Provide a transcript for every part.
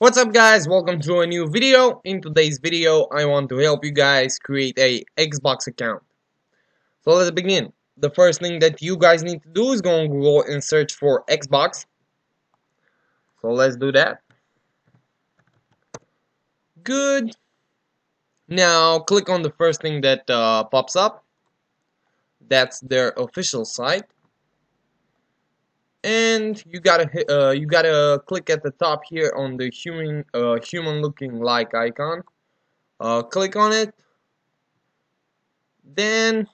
What's up guys, welcome to a new video. In today's video I want to help you guys create a Xbox account. So let's begin. The first thing that you guys need to do is go on Google and search for Xbox. So let's do that. Good. Now click on the first thing that pops up. That's their official site. And you gotta click at the top here on the human looking like icon. Click on it. Then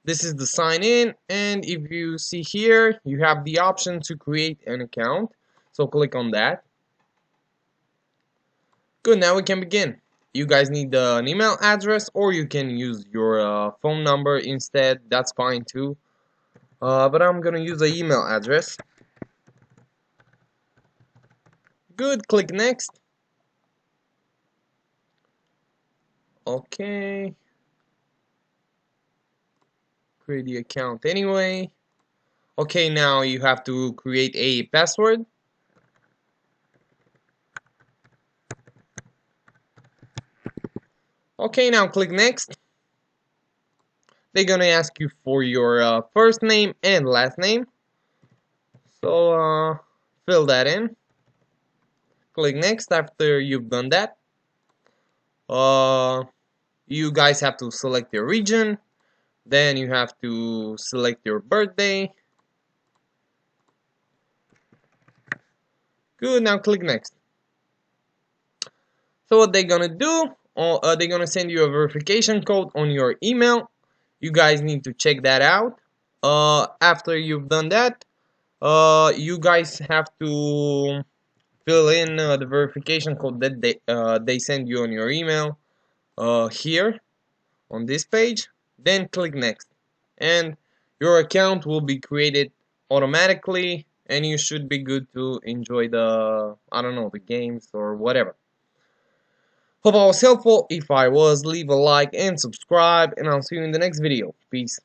this is the sign in, and if you see here you have the option to create an account, so click on that. Good, now we can begin. You guys need an email address, or you can use your phone number instead. That's fine too, but I'm gonna use an email address. Good, click next. Okay, create the account anyway. Okay, now you have to create a password. Okay, now click next. They're gonna ask you for your first name and last name, so fill that in. Click next after you've done that. You guys have to select your region, then you have to select your birthday. Good, now click next. So what they're gonna do, they're gonna send you a verification code on your email. You guys need to check that out. After you've done that, you guys have to fill in the verification code that they send you on your email here on this page. Then click next, and your account will be created automatically, and you should be good to enjoy the, I don't know, the games or whatever. Hope I was helpful. If I was, leave a like and subscribe, and I'll see you in the next video. Peace.